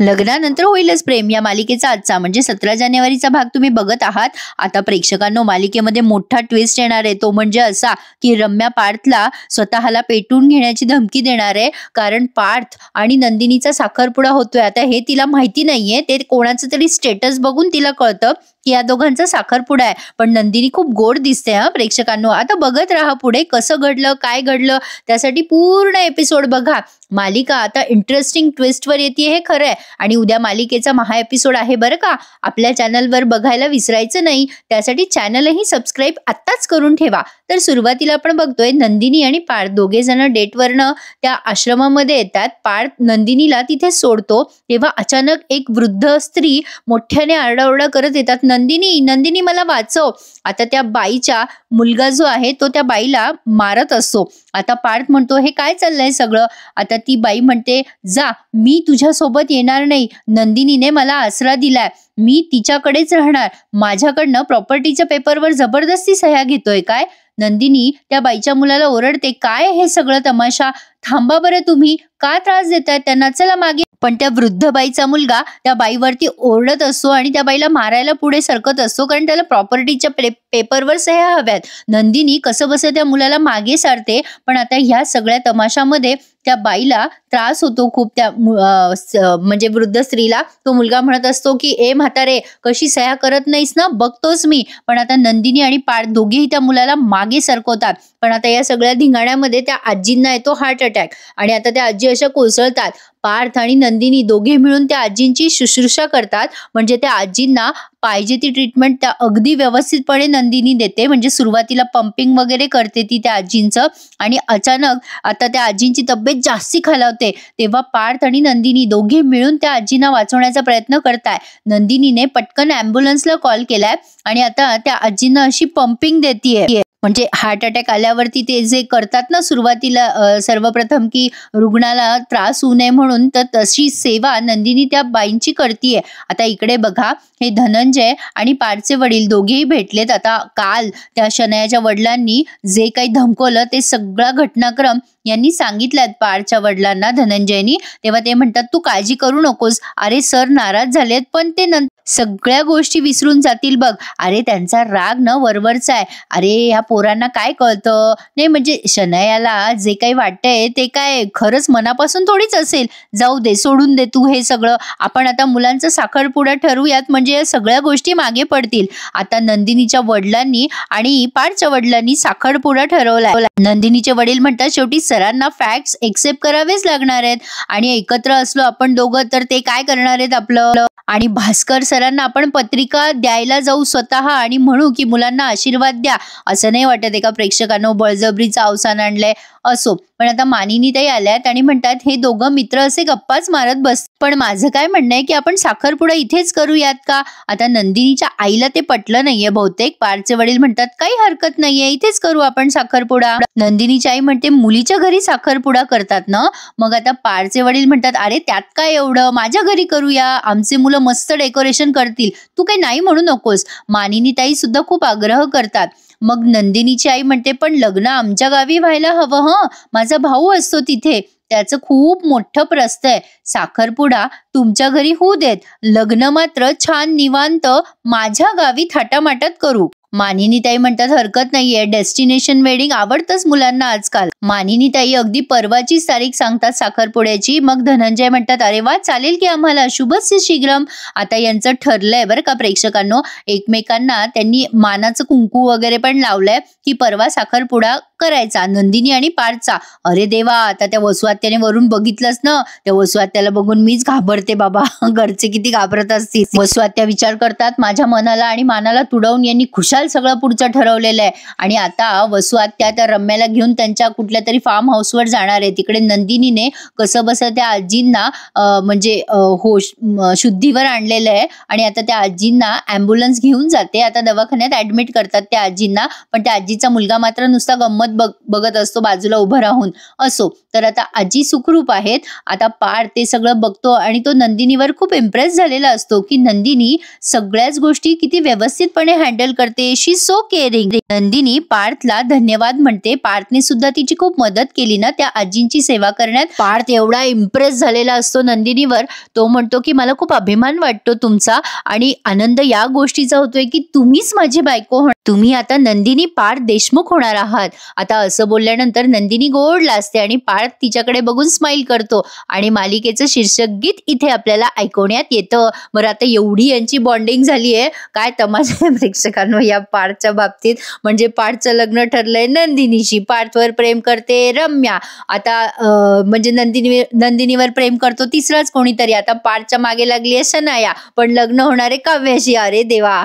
लग्नानंतर होईलच प्रेम या मालिकेचा आजचा म्हणजे 17 जानेवारीचा भाग तुम्ही बघत आहात. आता प्रेक्षकांनो, मालिकेमध्ये मोठा ट्विस्ट येणार आहे. तो म्हणजे असा की रम्या पार्थला स्वतःला पेटून घेण्याची धमकी देणार आहे, कारण पार्थ आणि नंदिनीचा साखरपुडा होतोय. आता हे तिला माहिती नाहीये, ते कोणाचं तरी स्टेटस बघून तिला कळतं की या दोघांचा साखरपुडा आहे. पण नंदिनी खूप गोड दिसते हा प्रेक्षकांनो. आता बघत राहा पुढे कसं घडलं, काय घडलं, त्यासाठी पूर्ण एपिसोड बघा. मालिका आता इंटरेस्टिंग ट्विस्टवर येते हे खरं आहे. आणि उद्या मालिकेचा महा एपिसोड आहे बरं का. आपल्या चॅनलवर बघायला विसरायचं नाही. त्यासाठी चॅनलही सबस्क्राईब आत्ताच करून ठेवा. तर सुरुवातीला आपण बघतोय नंदिनी आणि पार्थ दोघे जण डेटवरनं त्या आश्रमामध्ये येतात. पार्थ नंदिनीला तिथे सोडतो तेव्हा अचानक एक वृद्ध स्त्री मोठ्याने आरडाओरडा करत येतात, नंदिनी नंदिनी मला वाचव. आता त्या बाईचा मुलगा जो आहे तो त्या बाईला मारत असतो. आता पार्थ म्हणतो हे काय चाललंय सगळं. आता ती बाई म्हणते जा, मी तुझ्या सोबत येणार नाही. नंदिनीने मला आसरा दिलाय, मी तिच्याकडेच राहणार. माझ्याकडनं प्रॉपर्टीच्या पेपरवर जबरदस्ती सह्या घेतोय काय. नंदिनी त्या बाईच्या मुलाला ओरडते, काय हे सगळं तमाशा, थांबा बरं, तुम्ही का त्रास देताय त्यांना, चला मागे. पण त्या वृद्ध बाईचा मुलगा त्या बाईवरती ओरडत असतो आणि त्या बाईला मारायला पुढे सरकत असतो, कारण त्याला प्रॉपर्टीच्या पेपरवर सह्या हव्यात. नंदिनी कसं बसं त्या मुलाला मागे सारते. पण आता ह्या सगळ्या तमाशामध्ये त्या बाईला त्रास होतो खूप, त्या म्हणजे वृद्ध स्त्रीला. तो मुलगा म्हणत असतो की ए म्हातारे, कशी सह्या करत नाहीस ना, बघतोच मी. पण आता नंदिनी आणि पार्थ दोघेही त्या मुलाला मागे सरकवतात. पण आता या सगळ्या धिंगाण्यामध्ये त्या आजींना येतो हार्ट अटॅक आणि आता त्या आजी अशा कोसळतात. पार्थ आणि नंदिनी दोघे मिळून त्या आजींची शुश्रूषा करतात. म्हणजे त्या आजींना पाहिजे ती ट्रीटमेंट त्या अगदी व्यवस्थितपणे नंदिनी देते. म्हणजे सुरुवातीला पंपिंग वगैरे करते ती त्या आजींचं. आणि अचानक आता त्या आजींची तब्येत जास्ती खालावते. तेव्हा पार्थ आणि नंदिनी दोघे मिळून त्या आजींना वाचवण्याचा प्रयत्न करताय. नंदिनीने पटकन ॲम्ब्युलन्सला कॉल केलाय आणि आता त्या आजींना अशी पंपिंग देतीये. म्हणजे हार्ट अटॅक आल्यावरती ते जे करतात ना सुरुवातीला सर्वप्रथम की रुग्णाला त्रास होऊ नये म्हणून, तर तशी सेवा नंदिनी त्या बाईंची करतीये. आता इकडे बघा, हे धनंजय आणि पार्थचे वडील दोघेही भेटलेत. आता काल त्या शनयाच्या वडिलांनी जे काही धमकवलं ते सगळा घटनाक्रम यांनी सांगितलाय पार्थच्या वडिलांना, धनंजयनी. तेव्हा ते म्हणतात तू काळजी करू नकोस. अरे सर नाराज झालेत पण ते सगळ्या गोष्टी विसरून जातील बघ. अरे त्यांचा राग न वरवरचा आहे. अरे ह्या पोरांना काय कळतं नाही, म्हणजे शनयाला जे काही वाटतंय ते काय खरंच मनापासून थोडीच असेल. जाऊ दे, सोडून दे तू हे सगळं. आपण आता मुलांचा साखरपुडा ठरवूयात, म्हणजे या सगळ्या गोष्टी मागे पडतील. आता नंदिनीच्या वडिलांनी आणि पार्थच्या वडिलांनी साखरपुडा ठरवलाय. नंदिनीचे वडील म्हणतात शेवटी सरांना फॅक्ट्स एक्सेप्ट करावेच लागणार आहेत आणि एकत्र असलो आपण दोघं तर ते काय करणार आहेत आपलं. आणि भास्कर सरांना आपण पत्रिका द्यायला जाऊ स्वतः आणि म्हणू की मुलांना आशीर्वाद द्या. असं नाही वाटत एका प्रेक्षकांनो बळजबरीचं अवसान आणलंय. असो, पण आता मानिनी ताई आल्यात आणि म्हणतात हे दोघं मित्र असे गप्पाच मारत बस. पण माझं काय म्हणणं आहे की आपण साखरपुडा इथेच करूयात का. आता नंदिनीच्या आईला ते पटलं नाहीये बहुतेक. पार्थचे वडील म्हणतात काही हरकत नाहीये, इथेच करू आपण साखरपुडा. नंदिनीची आई म्हणते मुलीच्या घरी साखरपुडा करतात ना. मग आता पार्थचे वडील म्हणतात अरे त्यात काय एवढं, माझ्या घरी करूया, आमचे मुलं मस्त डेकोरेशन करतील, तू काही नाही म्हणू नकोस. मानिनी ताई सुद्धा खूप आग्रह करतात. मग नंदिनीची आई म्हणते पण लग्न आमच्या गावी व्हायला हवं. माझा भाऊ असतो तिथे, त्याचं खूप मोठं प्रस्थ आहे. साखरपुडा तुमच्या घरी होऊ देत, लग्न मात्र छान निवांत माझ्या गावी थाटामाटात करू. मानिनी ताई म्हणतात हरकत नाहीये, डेस्टिनेशन वेडिंग आवडतंच मुलांना आजकाल. मानिनी ताई अगदी परवाचीच तारीख सांगतात साखरपुड्याची. मग धनंजय म्हणतात अरे वा, चालेल की आम्हाला, शुभस्य शीघ्रम. आता यांचं ठरलंय बरं का प्रेक्षकांनो. एकमेकांना त्यांनी मानाचं कुंकू वगैरे पण लावलंय की परवा साखरपुडा करायचा नंदिनी आणि पार्थचा. अरे देवा, आता त्या वसुआत्याने वरून बघितलंच ना, त्या वसुआत्याला बघून मीच घाबरते बाबा. घरचे किती घाबरत असतील. वसुआत्या विचार करतात माझ्या मनाला आणि मानाला तुडवून यांनी खुशाल सगळं पुढचं ठरवलेलं आहे. आणि आता वसुआत्या त्या रम्याला घेऊन त्यांच्या कुठल्या तरी फार्म हाऊसवर जाणार आहे. तिकडे नंदिनीने कसं बसं त्या आजींना म्हणजे होश शुद्धीवर आणलेलं आहे आणि आता त्या आजींना ॲम्ब्युलन्स घेऊन जाते. आता दवाखान्यात ऍडमिट करतात त्या आजींना. पण त्या आजीचा मुलगा मात्र नुसता गंमत गंमत बघत असतो बाजूला उभं राहून. असो, तर आता आजी सुखरूप आहेत. आता पार्थ ते सगळं बघतो आणि तो नंदिनीवर खूप इम्प्रेस झालेला असतो की नंदिनी सगळ्याच गोष्टी किती व्यवस्थितपणे हँडल करते. She so caring. नंदिनी पार्थला धन्यवाद म्हणते. पार्थने सुद्धा तिची खूप मदत केली ना त्या आजींची सेवा करण्यात. पार्थ एवढा इम्प्रेस झालेला असतो नंदिनीवर. तो म्हणतो की मला खूप अभिमान वाटतो तुमचा आणि आनंद या गोष्टीचा होतोय की तुम्हीच माझी बायको होणार. तुम्ही आता नंदिनी पार्थ देशमुख होणार आहात. आता असं बोलल्यानंतर नंदिनी गोड लाजते आणि पार्थ तिच्याकडे बघून स्माइल करतो आणि मालिकेचं शीर्षक गीत इथे आपल्याला ऐकवण्यात येतं. बरं, आता एवढी यांची बॉन्डिंग झाली आहे, काय तमाशा प्रेक्षकांनो या पार्थच्या बाबतीत. म्हणजे पार्थचं लग्न ठरलंय नंदिनीशी. पार्थवर प्रेम करते रम्या. आता म्हणजे नंदिनीवर प्रेम करतो तिसराच कोणीतरी. आता पार्थच्या मागे लागली आहे शनाया, पण लग्न होणारे काव्याशी. अरे देवा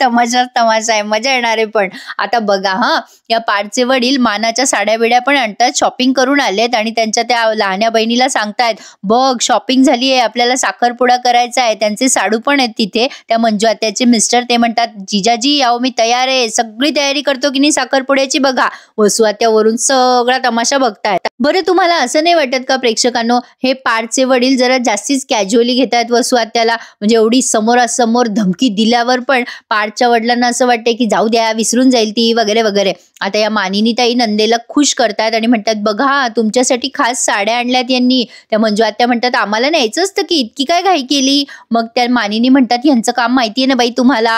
तमाशा आहे, मजा येणार आहे. पण आता बघा या पार्थचे वडील मानाच्या साड्या बिड्या पण आणतात, शॉपिंग करून आलेत आणि त्यांच्या त्या लहान्या बहिणीला सांगतायत बघ शॉपिंग झाली आहे, आपल्याला साखरपुडा करायचा आहे. त्यांचे साडू पण आहेत तिथे. त्या मंजू आत्याचे मिस्टर ते म्हणतात जिजाजी याव मी तयार आहे, सगळी तयारी करतो की नाही साखरपुड्याची. बघा वसू आत्या वरून सगळा तमाशा बघतायत. बरं, तुम्हाला असं नाही वाटत का प्रेक्षकांनो हे पार्थचे वडील जरा जास्तीच कॅज्युअली घेत आहेत वसू आत्याला. म्हणजे एवढी समोरासमोर धमकी दिल्यावर पण पार्थच्या वडिलांना असं वाटतंय की जाऊ द्या, विसरून जाईल ती वगैरे वगैरे. आता या मानिनी ताई नंदेला खुश करतात आणि म्हणतात बघा तुमच्यासाठी खास साड्या आणल्यात यांनी. त्या मंजू आत्या म्हणतात आम्हाला न्यायचं असतं की इतकी काय घाई केली. मग त्या मानिनी म्हणतात यांचं काम माहितीये ना बाई तुम्हाला.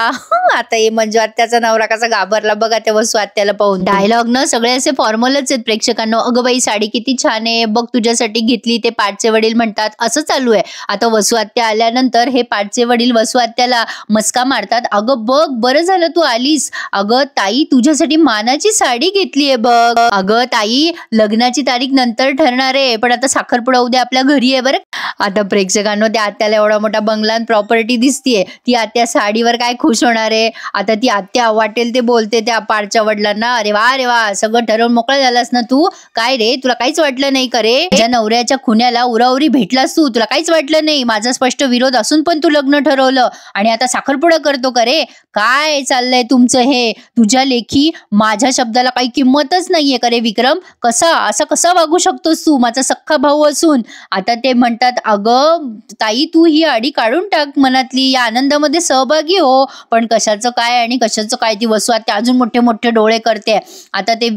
आता हे मंजू आत्याचा नवरा कसा घाबरला बघा त्या वसू आत्याला पाहून. डायलॉग न सगळे असे फॉर्मलच आहेत प्रेक्षकांनो. अगं बाई साडी किती छान आहे बघ, तुझ्यासाठी घेतली. ते पार्थचे वडील म्हणतात. असं चालू आहे. आता वसू आत्या आल्यानंतर हे पार्थचे वडील वसू आत्याला मस्का मारतात. अगं बघ बरं झालं तू आलीस. अगं ताई तुझ्यासाठी मानाची साडी घेतलीये बघ. अगं ताई लग्नाची तारीख नंतर ठरणार आहे, पण आता साखरपुडा उद्या आपल्या घरी आहे बरं. आता प्रेक्षकांनो त्या आत्याला एवढा मोठा बंगला प्रॉपर्टी दिसतीये, ती आत्या साडीवर काय खुश होणार आहे. आता ती आत्या वाटेल ते बोलते त्या पार्थच्या वडिलांना. अरे वा सगळं ठरवून मोकळं झालास ना तू. काय रे तुला काहीच वाटलं नाही का रे. ज्या नवऱ्याच्या खुन्याला उराउरी भेटलास तू, तुला काहीच वाटलं नाही. माझा स्पष्ट विरोध असून पण तू लग्न ठरवलं आणि आता साखरपुडा करतो का रे. काय चाललंय तुमचं हे. तुझ्या लेखी माझ्या शब्दाला काही किंमतच नाहीये का रे विक्रम. कसा वागू शकतोस तू माझा सख्खा भाऊ असून. आता ते म्हणतात अगं ताई तू ही आडी काढून टाक मनातली, या आनंदामध्ये सहभागी हो. पण कशाचं काय आणि कशाचं काय. ती वसू आत्या अजून मोठे मोठे डोळे करते. आता ते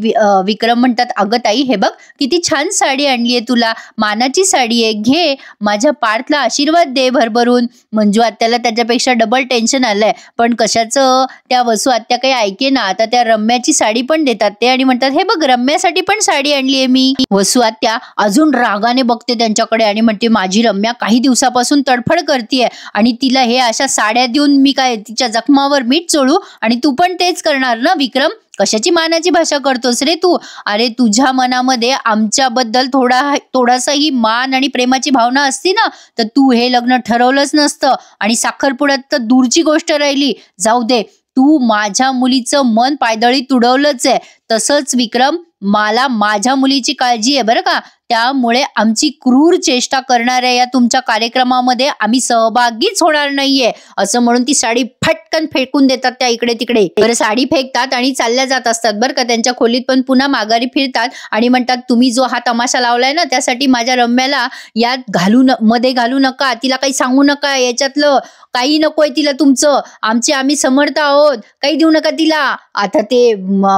विक्रम म्हणतात अगं ताई हे बघ किती छान साडी आणलीये तुला, मानाची साडी आहे, घे. माझ्या पार्थला आशीर्वाद दे भरभरून. मंजू आत्याला त्याच्यापेक्षा डबल टेन्शन आलंय. पण कशाचं त्या वसू आत्या काही ऐके ना. आता त्या रम्याची साडी पण देतात ते आणि म्हणतात हे बघ रम्यासाठी पण साडी आणलीये मी. वसू आत्या अजून रागाने बघते त्यांच्याकडे आणि म्हणते माझी रम्या काही दिवसापासून तडफड करतेय आणि तिला हे अशा साड्या देऊन मी काय तिच्या जखमावर मीठ चोळू. आणि तू पण तेच करणार ना विक्रम. कशाची मानाची भाषा करतोस रे तू. अरे तुझ्या मनामध्ये आमच्याबद्दल थोडासाही मान आणि प्रेमाची भावना असती ना तर तू हे लग्न ठरवलंच नसतं. आणि साखरपुड्यात तर दूरची गोष्ट राहिली. जाऊ दे, तू माझ्या मुलीचं मन पायदळी तुडवलंच आहे. तसंच विक्रम मला माझ्या मुलीची काळजी आहे बरं का. त्यामुळे आमची क्रूर चेष्टा करणाऱ्या या तुमच्या कार्यक्रमामध्ये आम्ही सहभागीच होणार नाहीये. असं म्हणून ती साडी फटकन फेकून देतात त्या इकडे तिकडे. बरं साडी फेकतात आणि चालल्या जात असतात बरं का त्यांच्या खोलीत. पण पुन्हा माघारी फिरतात आणि म्हणतात तुम्ही जो हा तमाशा लावलाय ना त्यासाठी माझ्या रम्याला यात मध्ये घालू नका, तिला काही सांगू नका, याच्यातलं काही नकोय तिला तुमचं. आम्ही समर्थ आहोत, काही देऊ नका तिला. आता ते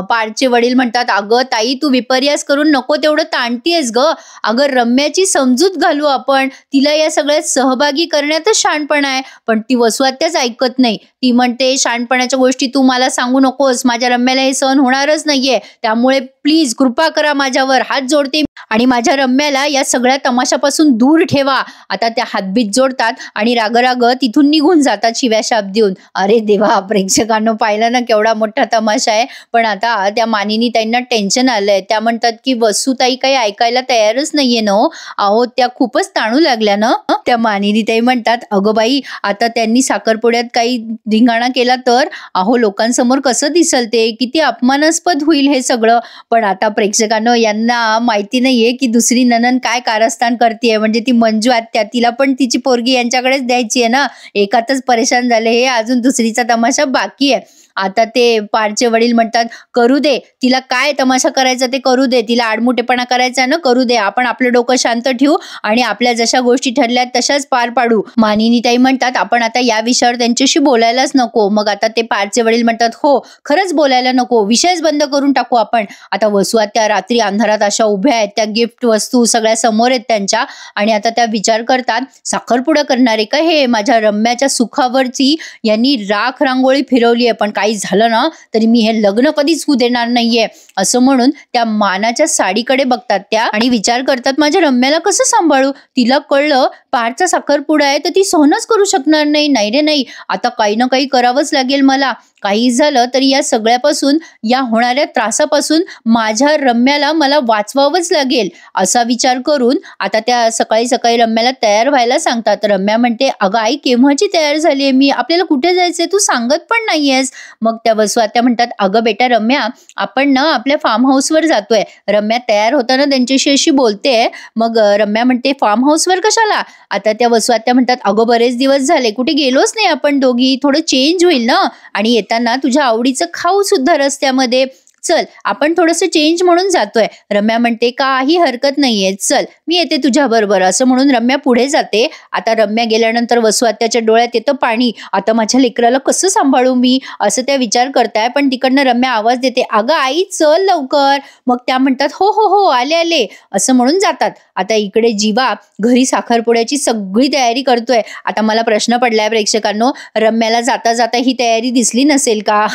पार्थचे वडील म्हणतात अगं ताई तू विपर्यास करून नको तेवढं ताणतीयस ग. अगं रम्याची समजूत घालू आपण, तिला या सगळ्यात सहभागी करण्यातच शहाणपणा आहे. पण ती वसू आत्याच ऐकत नाही. ती म्हणते शहाणपणाच्या गोष्टी तू मला सांगू नकोस, माझ्या रम्याला हे सहन होणारच नाहीये. त्यामुळे प्लीज कृपा करा माझ्यावर, हात जोडते आणि माझ्या रम्याला या सगळ्या तमाशापासून दूर ठेवा. आता त्या हातबीत जोडतात आणि राग तिथून निघून जातात शिव्या शाप देऊन. अरे देवा, प्रेक्षकांनो पाहिलं ना केवढा मोठा तमाशा आहे. पण आता त्या मानिनी ताईंना टेन्शन आलंय. त्या म्हणतात की वसुताई काही ऐकायला तयारच नाहीये ना. अहो त्या खूपच ताणू लागल्या ना. त्या मानिनी ताई म्हणतात अगं बाई आता त्यांनी साखरपुड्यात काही धिंगाणा केला तर अहो लोकांसमोर कसं दिसल ते, किती अपमानास्पद होईल हे सगळं. पण आता प्रेक्षकांनो यांना माहिती नाहीये की दुसरी ननंद काय कारस्थान करतेय. म्हणजे ती मंजू आत्या, तिला पण तिची पोरगी यांच्याकडेच द्यायची आहे ना. एकातच परेशान झाले हे, अजून दुसरीचा तमाशा बाकी आहे. आता ते पार्थचे वडील म्हणतात, करू दे, तिला काय तमाशा करायचा ते करू दे, तिला आडमुठेपणा करायचा ना करू दे, आपण आपलं डोकं शांत ठेवू आणि आपल्या जशा गोष्टी ठरल्यात तशाच पार पाडू. मानिनीताई म्हणतात, आपण आता या विषयावर त्यांच्याशी बोलायलाच नको. मग आता ते पार्थचे वडील म्हणतात, हो खरंच बोलायला नको, विषयच बंद करून टाकू आपण. आता वसू आत्या रात्री अंधारात अशा उभ्या आहेत, त्या गिफ्ट वस्तू सगळ्या समोर आहेत त्यांच्या, आणि आता त्या विचार करतात, साखरपुडा करणारे का हे, माझ्या रम्याच्या सुखावरची यांनी राख रांगोळी फिरवली आहे, पण काही झालं ना तरी मी हे लग्न कधीच होऊ देणार नाहीये असं म्हणून त्या मानाच्या साडीकडे बघतात त्या आणि विचार करतात, माझ्या रम्याला कसं सांभाळू. तिला कळलं पार्थचा साखरपुडा आहे तर ती सहनच करू शकणार नाही. नाही रे नाही, आता काही ना काही करावंच लागेल मला. काही झालं तरी या सगळ्यापासून, या होणाऱ्या त्रासापासून माझ्या रम्याला मला वाचवावंच लागेल असा विचार करून आता त्या सकाळी सकाळी रम्याला तयार व्हायला सांगतात. रम्या म्हणते, अगं आई केव्हाची तयार झालीये मी, आपल्याला कुठे जायचंय तू सांगत पण नाहीयेस. मग त्या वसू आत्या म्हणतात, अगं बेटा रम्या, आपण ना आपल्या फार्म हाऊसवर जातोय. रम्या तयार होताना त्यांच्याशी अशी बोलते. मग रम्या म्हणते, फार्म हाऊसवर कशाला. आता त्या वसू आत्या म्हणतात, अगं बरेच दिवस झाले कुठे गेलोच नाही आपण दोघी, थोडं चेंज होईल ना, आणि येताना तुझ्या आवडीचं खाऊ सुद्धा रस्त्यामध्ये, चल आपण थोडंसं चेंज म्हणून जातोय. रम्या म्हणते, काही हरकत नाहीये, चल मी येते तुझ्या बरोबर असं म्हणून रम्या पुढे जाते. आता रम्या गेल्यानंतर वसू आत्याच्या डोळ्यात येतं पाणी. आता माझ्या लेकराला कसं सांभाळू मी असं त्या विचार करताय, पण तिकडनं रम्या आवाज देते, अगं आई चल लवकर. मग त्या म्हणतात, हो हो हो आले आले असं म्हणून जातात. आता इकडे जीवा घरी साखरपुड्याची सगळी तयारी करतोय. आता मला प्रश्न पडलाय प्रेक्षकांनो, रम्याला जाता जाता ही तयारी दिसली नसेल का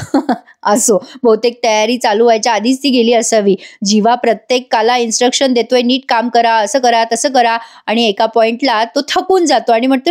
असो, बहुतेक तयारी चालू व्हायच्या आधीच ती गेली असावी. जीवा प्रत्येकाला इन्स्ट्रक्शन देतोय, नीट काम करा, असं करा तसं करा, आणि एका पॉइंटला तो थकून जातो आणि म्हणतो,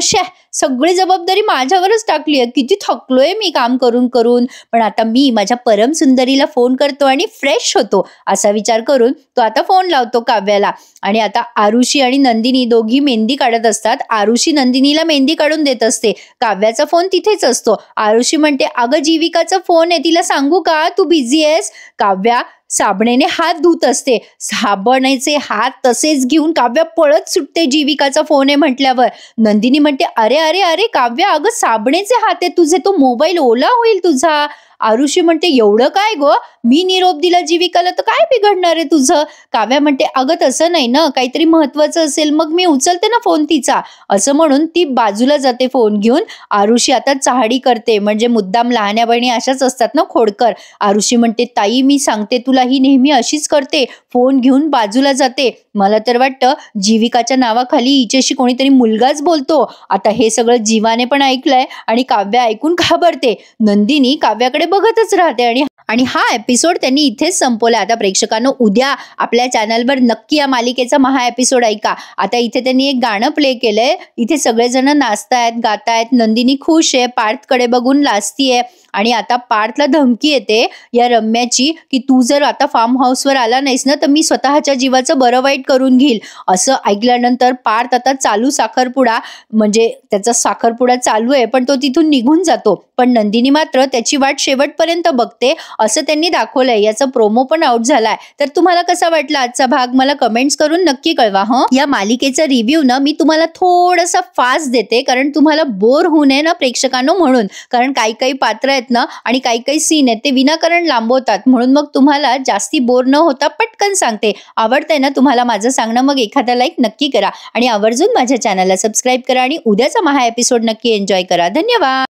सगळी जबाबदारी माझ्यावरच टाकली आहे, किती थकलोय मी काम करून करून, पण आता मी माझ्या परम सुंदरीला फोन करतो आणि फ्रेश होतो असा विचार करून तो आता फोन लावतो काव्याला. आणि आता आरुषी आणि नंदिनी दोघी मेहंदी काढत असतात. आरुषी नंदिनीला मेहंदी काढून देत असते. काव्याचा फोन तिथेच असतो. आरुषी म्हणते, अगं जीविकाचा फोन आहे, तिला सांगू का तू बिझी आहेस. काव्या साबणेने हात धुत असते. साबणाचे हात तसेच घेऊन काव्या पळत सुटते जीविकाचा फोन आहे म्हटल्यावर. नंदिनी म्हणते, अरे अरे अरे काव्या, अगं साबणेचे हात आहे तुझे, तो मोबाईल ओला होईल तुझा. आरुषी म्हणते, एवढं काय गो, मी निरोप दिला जीविकाला तर काय बिघडणार आहे तुझं. काव्या म्हणते, अगं तसं नाही ना, काहीतरी महत्वाचं असेल मग मी उचलते ना फोन तिचा असं म्हणून ती बाजूला जाते फोन घेऊन. आरुषी आता चाहडी करते, म्हणजे मुद्दाम लहान्या बहिणी अशाच असतात ना खोडकर. आरुषी म्हणते, ताई मी सांगते तुला, ही नेहमी अशीच करते, फोन घेऊन बाजूला जाते. मला तर वाटतं जीविकाच्या नावाखाली हिच्याशी कोणीतरी मुलगाच बोलतो. आता हे सगळं जीवाने पण ऐकलंय आणि काव्या ऐकून घाबरते. नंदिनी काव्याकडे बघतच राहते आणि हा एपिसोड त्यांनी इथेच संपवला. आता प्रेक्षकांनो, उद्या आपल्या चॅनलवर नक्की या मालिकेचा महा एपिसोड ऐका. आता इथे त्यांनी एक गाणं प्ले केलंय, इथे सगळेजण नाचतायत गातायत. नंदिनी खुश आहे, पार्थकडे बघून लाजतीये आणि आता पार्थला धमकी येते या रम्याची की तू जर आता फार्म हाऊसवर आला नाहीस ना तर मी स्वतःच्या जीवाचं बरं वाईट करून घेईल. असं ऐकल्यानंतर पार्थ आता चालू साखरपुडा, म्हणजे त्याचा साखरपुडा चालू आहे पण तो तिथून निघून जातो. पण नंदिनी मात्र त्याची वाट शेवटपर्यंत बघते असं त्यांनी दाखवलंय. याचा प्रोमो पण आउट झालाय. तर तुम्हाला कसा वाटला आजचा भाग मला कमेंट्स करून नक्की कळवा. या मालिकेचा रिव्ह्यू ना मी तुम्हाला थोडासा फास्ट देते कारण तुम्हाला बोर होऊ नये ना प्रेक्षकांनो म्हणून. कारण काही काही पात्र आहेत ना आणि काही काही सीन आहेत ते विनाकारण लांबवतात, म्हणून मग तुम्हाला जास्ती बोर न होता पटकन सांगते. आवडतंय ना तुम्हाला माझं सांगणं, मग एखादा लाईक नक्की करा आणि आवर्जून माझ्या चॅनलला सबस्क्राईब करा आणि उद्याचा महा एपिसोड नक्की एन्जॉय करा. धन्यवाद.